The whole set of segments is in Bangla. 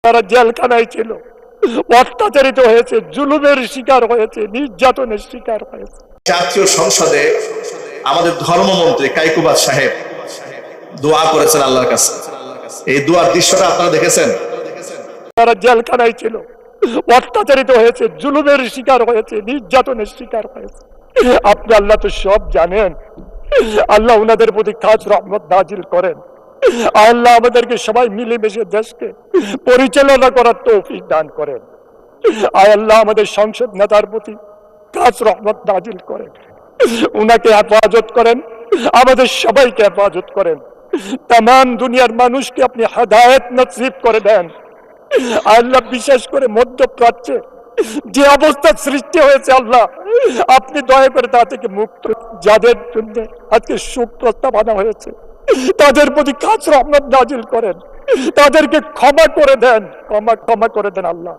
তারা জেলখানায় ছিল, অত্যাচারিত হয়েছে, জুলুমের শিকার হয়েছে, নির্যাতনের শিকার হয়েছে। জাতীয় সংসদে আমাদের ধর্মমন্ত্রী কাইকুবাদ সাহেব দোয়া করেছেন আল্লাহর কাছে। এই দোয়ার দৃশ্যটা আপনারা দেখেছেন? তারা জেলখানায় ছিল, অত্যাচারিত হয়েছে, জুলুমের শিকার হয়েছে, নির্যাতনের শিকার হয়েছে। আপনি আল্লাহ তো সব জানেন। আল্লাহ ওনাদের প্রতি খাস রহমত নাজিল করেন। আল্লাহ আমাদেরকে সবাই মিলেমিশে দেশকে পরিচালনা করার তৌফিক দান করেন। আল্লাহ আমাদের সংসদ নেতার প্রতি খাস রহমত নাজিল করেন, উনাকে হেফাজত করেন, আমাদের সবাইকে হেফাজত করেন। তামাম দুনিয়ার মানুষকে আপনি হেদায়েত নসিব করে দেন। আল্লাহ বিশেষ করে মধ্যপ্রাচ্যে যে অবস্থা সৃষ্টি হয়েছে, আল্লাহ আপনি দয়া করে তা থেকে মুক্ত। যাদের জন্য আজকে শোক প্রস্তাব আনা হয়েছে, তাদের প্রতি খাস রহমত নাজিল করেন, তাদেরকে ক্ষমা করে দেন, ক্ষমা করে দেন। আল্লাহ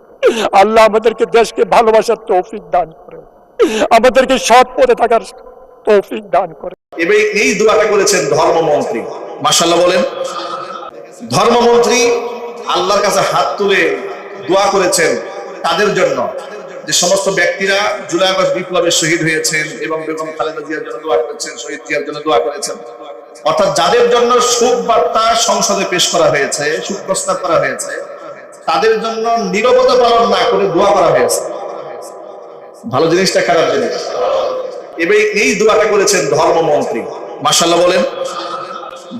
আল্লাহ আমাদেরকে দেশকে ভালোবাসার তৌফিক দান করেন, আমাদেরকে সৎ পথে থাকার তৌফিক দান করেন। এবার এই দোয়াটা করেছেন ধর্মমন্ত্রী, মাশাআল্লাহ বলেন। ধর্মমন্ত্রী আল্লাহর কাছে হাত তুলে দোয়া করেছেন তাদের জন্য যে সমস্ত ব্যক্তিরা জুলাই আগস্ট বিপ্লবের শহীদ হয়েছেন, এবং বেগম খালেদা জিয়ার জন্য দোয়া করেছেন, শহীদ জিয়ার জন্য দোয়া করেছেন। অর্থাৎ যাদের জন্য শোক বার্তা সংসদে পেশ করা হয়েছে, শোক প্রস্তাব করা হয়েছে, তাদের জন্য নীরবতা পালন না করে দোয়া করা হয়েছে। ভালো জিনিসটা খারাপ জিনিস। এবার এই দোয়াটা করেছেন ধর্মমন্ত্রী, মাশাআল্লাহ বলেন।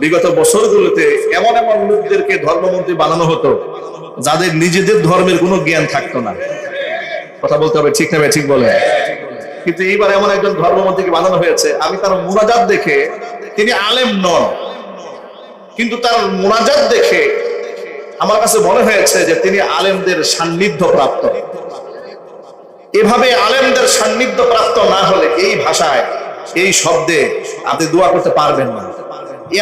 বিগত বছরগুলোতে এমন এমন লোকদেরকে ধর্মমন্ত্রী বানানো হতো যাদের নিজেদের ধর্মের কোনো জ্ঞান থাকতো না। কথা বলতে হবে, ঠিক না? ঠিক বলে। কিন্তু এইবার এমন একজন ধর্মমন্ত্রীকে বানানো হয়েছে, আমি তার মুনাজাত দেখে, তিনি আলেম নন, কিন্তু তার মুনাজাত দেখে আমার কাছে মনে হয়েছে যে তিনি আলেমদের সান্নিধ্য প্রাপ্ত। এভাবে আলেমদের সান্নিধ্য প্রাপ্ত না হলে এই ভাষায়, এই শব্দে আপনি দোয়া করতে পারবেন না।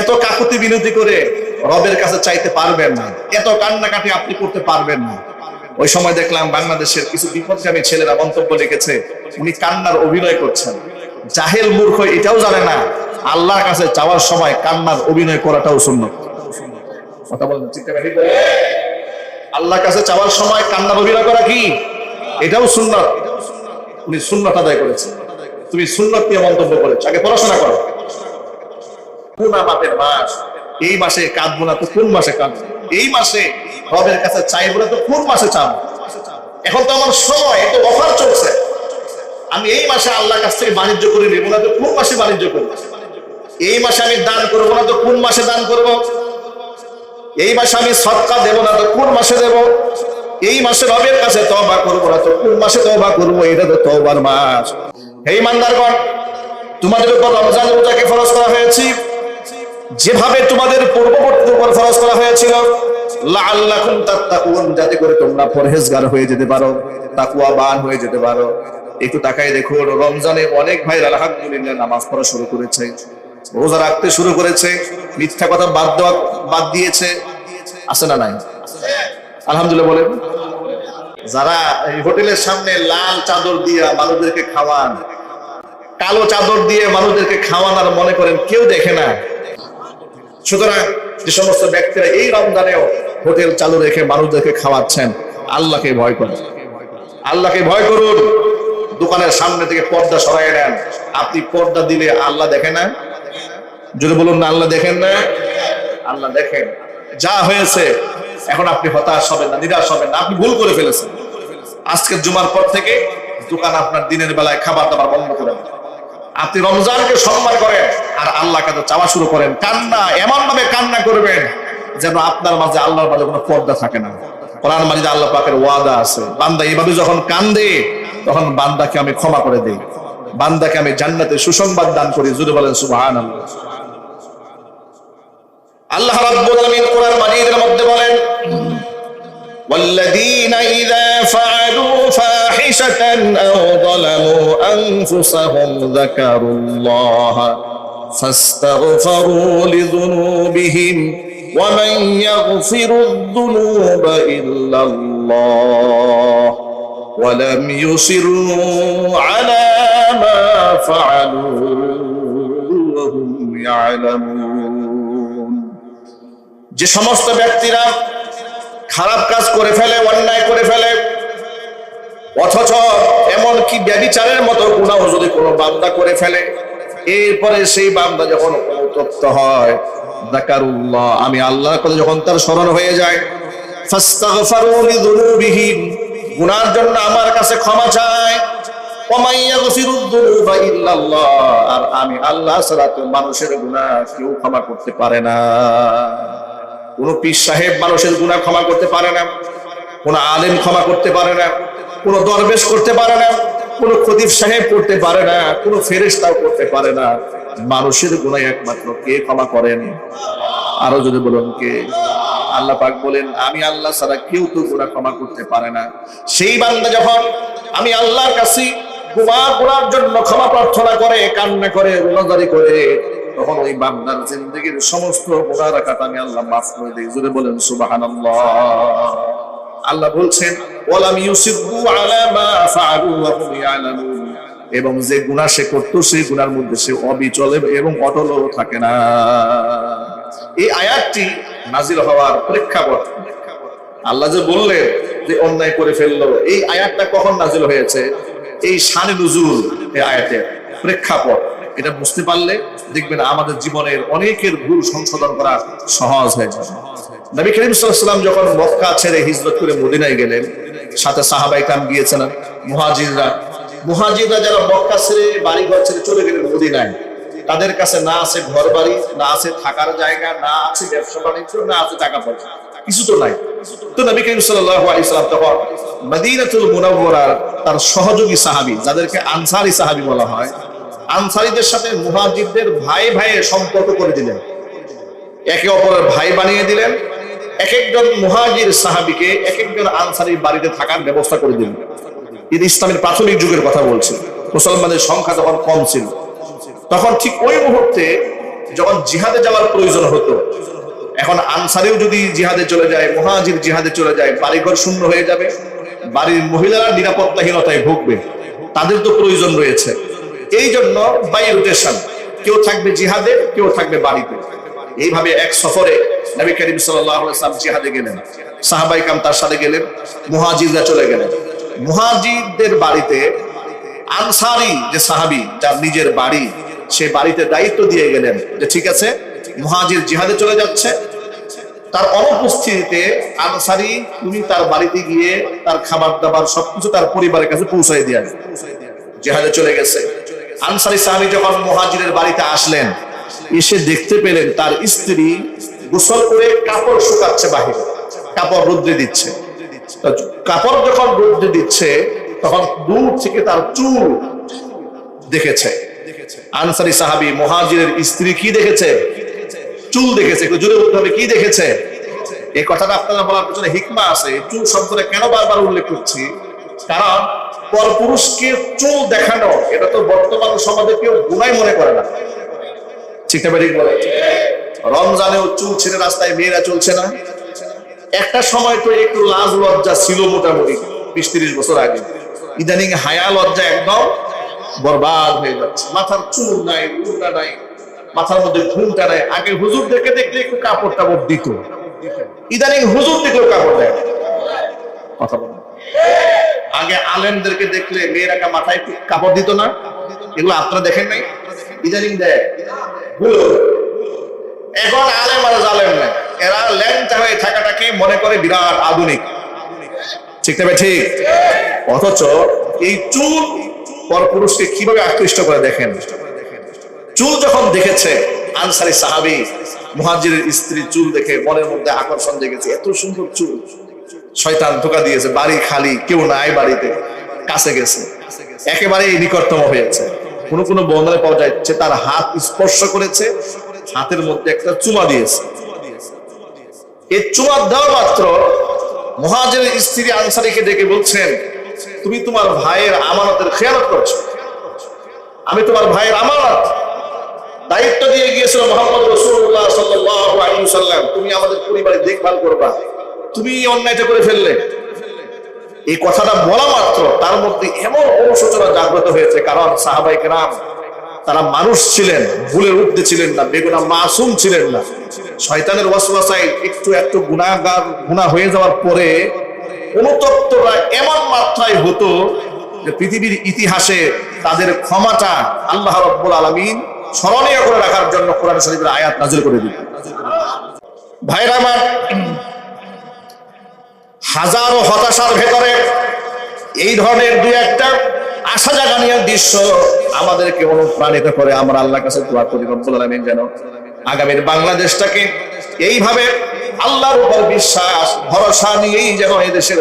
এত কাকুতি বিনতি করে রবের কাছে চাইতে পারবেন না, এত কান্নাকাটি আপনি করতে পারবেন না। ওই সময় দেখলাম বাংলাদেশের কিছু বিপদগামী ছেলেরা মন্তব্য লিখেছে, উনি কান্নার অভিনয় করছেন। জাহেল মূর্খ এটাও জানে না আল্লাহর কাছে চাওয়ার সময় কান্নার অভিনয় করাটাও সুন্নাত। কথা বলেন, ঠিক না? আল্লাহর কাছে চাওয়ার সময় কান্নার অভিনয় করা কি? এটাও সুন্নাত। উনি সুন্নাত আদায় করেছেন, তুমি সুন্নাত নিয়ে মন্তব্য করেছো। আগে পড়াশোনা করো। কোন আমাদের মাস, এই মাসে কাঁদবো না তো কোন মাসে কাঁদবো? এই মাসে রবের কাছে চাইবো না তো কোন মাসে চাবো? এখন তো আমার সময়, এটা অফার চলছে। আমি এই মাসে আল্লাহর কাছ থেকে বাণিজ্য করে নেবো না তো কোন মাসে বাণিজ্য করবো? এই মাসে আমি দান করবো না তো কোন মাসে দান করবো? এই মাসে আমি সদকা দেবো না তো কোন মাসে দেবো? এই মাসে রবের কাছে তওবা করবো না তো কোন মাসে তওবা করবো? এটা তো তওবার মাস। হে ইমানদারগণ, তোমাদের উপর রমজান রোজাকে ফরজ করা হয়েছে যেভাবে তোমাদের পূর্ববর্তীদের উপর ফরজ করা হয়েছিল, লাআল্লাকুম তাত্তাকুন, যাতে করে তোমরা পরহেজগার হয়ে যেতে পারো, তাকওয়াবান হয়ে যেতে পারো। একটু তাকাই দেখুন, রমজানে অনেক ভাই আলহামদুলিল্লাহ নামাজ পড়া শুরু করেছে, রোজা রাখতে শুরু করেছে, মিথ্যা কথা বাদ দিয়েছে। আছে না নাই? আলহামদুলিল্লাহ বলেন। যারা এই হোটেলের সামনে লাল চাদর দিয়ে মানুষদেরকে খাওয়ান, কালো চাদর দিয়ে মানুষদেরকে খাওয়ান আর মনে করেন কেউ দেখে না। সুতরাং যে সমস্ত ব্যক্তিরা এই রমজানেও হোটেল চালু রেখে মানুষদেরকে খাওয়াচ্ছেন, আল্লাহকে ভয় করুন, আল্লাহকে ভয় করুন। দোকানের সামনে থেকে পর্দা সরাই নেন। আপনি পর্দা দিলে আল্লাহ দেখেন না? যদি বলুন না, আল্লাহ দেখেন না? আল্লাহ দেখেন। যা হয়েছে এখন আপনি হতাশ হবেন না, নিরাশ হবেন না। আপনি ভুল করে ফেলেছেন। আজকের জুমার পর থেকে দোকান আপনার দিনের বেলায় খাবার দাবার বন্ধ করেন। আপনি রমজানকে সম্মান করেন আর আল্লাহকে চাওয়া শুরু করেন। কান্না এমন ভাবে কান্না করবেন যেন আপনার মাঝে আল্লাহর মাঝে কোনো পর্দা থাকে না। কোরআন মাজিদে আল্লাহ পাকের ওয়াদা আছে, বান্দা এইভাবে যখন কান্দে তখন বান্দাকে আমি ক্ষমা করে দেই, বান্দাকে আমি জান্নাতের সুসংবাদ দান করি। জোরে বলেন সুবহানাল্লাহ। আল্লাহ রাব্বুল আলামিন কোরআন মাজিদের মধ্যে বলেন, والذين إذا فعلوا فاحشة أو ظلموا أنفسهم ذكروا الله فاستغفروا لذنوبهم ومن يغفر الذنوب إلا الله ولم يصروا على ما فعلوا وهم يعلمون। যে সমস্ত ব্যক্তিরা খারাপ কাজ করে ফেলে, অন্যায় করে ফেলে, অথচ এমনকি ব্যভিচারের মতো গুনাহ যদি কোনো বান্দা করে ফেলে, এরপরে সেই বান্দা যখন অনুতপ্ত হয়, যাকারুল্লাহ, আমি আল্লাহর কথা যখন তার স্মরণ হয়ে যায়, ফাস্তাগফারু লিযুনুবিহিম, গুনার জন্য আমার কাছে ক্ষমা চায়, ওয়া মান ইয়াগফিরুদ যুনুবা ইল্লাল্লাহ, আর আমি আল্লাহ ছাড়া তো মানুষের গুনাহ কেউ ক্ষমা করতে পারে না। কোন পীর সাহেব মানুষের গুনাহ ক্ষমা করতে পারে না, কোন আলেম ক্ষমা করতে পারে না, কোন দরবেশ করতে পারে না, কোন খতিব সাহেব করতে পারে না, কোন ফেরেশতাও করতে পারে না। মানুষের গুনাহ একমাত্র কে ক্ষমা করেন? আরো যদি বলুন কে? আল্লাহ পাক বলেন, আমি আল্লাহ ছাড়া কেউ তো গুনাহ ক্ষমা করতে পারে না। সেই বান্দা যখন আমি আল্লাহর কাছে গুনার জন্য ক্ষমা প্রার্থনা করে, কান্না করে, রোনাজারি করে, তখন ওই বান্দার জিন্দেগীর সমস্ত গুনাহ রাখাত আমি আল্লাহ মাফ করে দেই। জোরে বলেন সুবহানাল্লাহ। আল্লাহ বলছেন, ওয়ালাম ইউসিবু আলা মা ফাআলু ওয়া হুম ইয়ালামুন, এবং যে গুনাহ সে করতো সেই গুনার মধ্যে সে অবিচল এবং অটল থাকে না। এই আয়াতটি নাজিল হওয়ার প্রেক্ষাপট, আল্লাহ যে বললেন যে অন্যায় করে ফেললো, এই আয়াতটা কখন নাজিল হয়েছে, এই শানে নুজুল, এই আয়াতের প্রেক্ষাপট এটা বুঝতে পারলে দেখবেন আমাদের জীবনের অনেকের ভুল সংশোধন করা সহজ হয়ে যাবে। নবী করিম সাল্লাল্লাহু আলাইহি ওয়াসাল্লাম যখন মক্কা ছেড়ে হিজরত করে মদিনায় গেলেন, সাথে সাহাবায়ে কেরাম গিয়েছিলেন, মুহাজিররা যারা মক্কা ছেড়ে বাড়ি ঘর ছেড়ে চলে গেলেন মদিনায়, তাদের কাছে না আছে ঘর বাড়ি, না আছে থাকার জায়গা, না আছে ব্যবসা বাণিজ্য, না আছে টাকা পয়সা, কিছু তো নাই। তো নবী করিম সাল্লাল্লাহু আলাইহি ওয়াসাল্লাম তখন মদিনাতুল মুনাওয়ারার তার সহযোগী সাহাবী, যাদেরকে আনসারী সাহাবী বলা হয়, আনসারীদের সাথে মুহাজিরদের ভাই ভাইয়ের সম্পর্ক করে দিলেন, একে অপরের ভাই বানিয়ে দিলেন। এক একজন মুহাজির সাহাবীকে এক একজন আনসারীর বাড়িতে থাকার ব্যবস্থা করে দিলেন। এটা ইসলামের প্রাথমিক যুগের কথা বলছে, মুসলমানদের সংখ্যা যখন কম ছিল, তখন ঠিক ওই মুহূর্তে যখন জিহাদে যাওয়ার প্রয়োজন হতো, এখন আনসারীও যদি জিহাদে চলে যায়, মুহাজির জিহাদে চলে যায়, বাড়িঘর শূন্য হয়ে যাবে, বাড়ির মহিলারা নিরাপত্তাহীনতায় ভুগবে, তাদের তো প্রয়োজন রয়েছে। এই জন্য বাই রোটেশন, কেউ থাকবে জিহাদে, কেউ থাকবে বাড়িতে। এইভাবে এক সফরে নবী করিম সাল্লাল্লাহু আলাইহি ওয়াসাল্লাম জিহাদে গেলেন, সাহাবায়ে কেরাম তার সাথে গেলেন, মুহাজিররা চলে গেলেন। মুহাজিরদের বাড়িতে আনসারী যে সাহাবী, যার নিজের বাড়ি, সে বাড়িতে দায়িত্ব দিয়ে গেলেন যে ঠিক আছে, মুহাজির জিহাদে চলে যাচ্ছে, তার অনুপস্থিতিতে আনসারী তুমি তার বাড়িতে গিয়ে তার খাবার দাবার সবকিছু তার পরিবারের কাছে পৌঁছায় দিয়ে আসবে। জিহাদে চলে গেছে। আনসারী সাহাবী যখন মুহাজিরের বাড়িতে আসলেন, এসে দেখতে পেলেন তার স্ত্রী গোসল করে কাপড় শুকাচ্ছে, বাহিরে কাপড় রোদ্রে দিচ্ছে। কাপড় যখন রোদ্রে দিচ্ছে, তখন দূর থেকে তার চুল দেখেছে। আনসারী সাহাবী মুহাজিরের স্ত্রী কি দেখেছে? চুল দেখেছে। একটু জোরে বলতে হবে, কি দেখেছে? এই কথাটা আপনারা বলার পিছনে হিকমা আছে। চুল শব্দটা কেন বারবার উল্লেখ করছি? কারণ পরপুরুষকে চুল দেখানো, এটা তো বর্তমান সমাজে কেউ গুনাহ মনে করে না, ঠিক না? ঠিক বলে। রমজানেও চুল ছেড়ে রাস্তায় মেয়েরা চলছে না। একটা সময় তো একটু লাজ লজ্জা ছিল মোটামুটি 20-30 বছর আগে। ইদানিং হায়া লজ্জা একদম বরবাদ হয়ে যাচ্ছে। মাথার চুল নাই, চুলটা নাই, মাথার মধ্যে ঘুমটা নাই। আগে হুজুরদেরকে দেখলে একটু কাপড় টাপড় দিত, ইদানিং হুজুর দেখলেও কাপড় দেয়। কথা বলেন। আগে আলেমদেরকে দেখলে মেয়েরা মাথায় কাপড় দিত না, এগুলো আপনারা দেখেন নাই? ইদানিং দেয়। এখন আলেম আর জালেম নাই, এরা ল্যাংটা হয়ে থাকাটাকে মনে করে বিরাট আধুনিক, ঠিক না? ঠিক। অথচ এই চুল পরপুরুষকে কিভাবে আকৃষ্ট করে দেখেন। চুল যখন দেখেছে আনসারী সাহাবী, মুহাজিরের স্ত্রী চুল দেখে মনের মধ্যে আকর্ষণ জেগেছে, এত সুন্দর চুল। শয়তান ধোঁকা দিয়েছে, বাড়ি খালি, কেউ নাই বাড়িতে, কাছে গেছে, একেবারে নিকটতম হয়েছে। কোন কোন বর্ণনায় পাওয়া যাচ্ছে তার হাত স্পর্শ করেছে, হাতের মধ্যে একটা চুমা দিয়েছে। এই চুমা দেওয়া মাত্র মুহাজিরের স্ত্রী আনসারীকে ডেকে বলছেন, তুমি তোমার ভাইয়ের আমানতের খেয়ানত করছো। আমি তোমার ভাইয়ের আমানত দায়িত্ব দিয়ে গিয়েছিল মুহাম্মদ রাসূলুল্লাহ সাল্লাল্লাহু আলাইহি ওয়াসাল্লাম, তুমি আমাদের পরিবারের দেখভাল করবা, তুমি অন্যায়টা করে ফেললে। এই কথাটা বলা মাত্র তার মধ্যে এমন অনুশোচনা জাগ্রত হয়েছে, কারণ সাহাবায়ে কেরাম তারা মানুষ ছিলেন, ভুলের ঊর্ধ্বে ছিলেন না, বেগুনাহ মাসুম ছিলেন না। শয়তানের ওয়াসওয়াসায় একটু একটু গুনাহ হয়ে যাওয়ার পরে অনুতপ্তরা এমন মাত্রায় হতো যে পৃথিবীর ইতিহাসে তাদের ক্ষমাটা আল্লাহ রাব্বুল আলামিন স্মরণীয় করে রাখার জন্য কোরআন শরীফের আয়াত নাযিল করে দিলেন। ভাইরা আমার, হাজারো হতাশার ভেতরে এই ধরনের দুই একটা আশা জাগানিয়া দৃশ্য আমাদেরকে অনুপ্রাণিত করে। আমরা আল্লাহর কাছে দোয়া করি রব্বুল আলামিন যেন আগামীর বাংলাদেশটাকে এইভাবে আল্লাহর উপর বিশ্বাস ভরসা নিয়েই যেন এই দেশের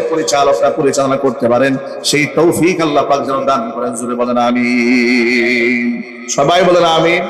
পরিচালনা করতে পারেন, সেই তৌফিক আল্লাহ পাক যেন দান করেন। জোরে বলেন আমিন। সবাই বলেন আমিন।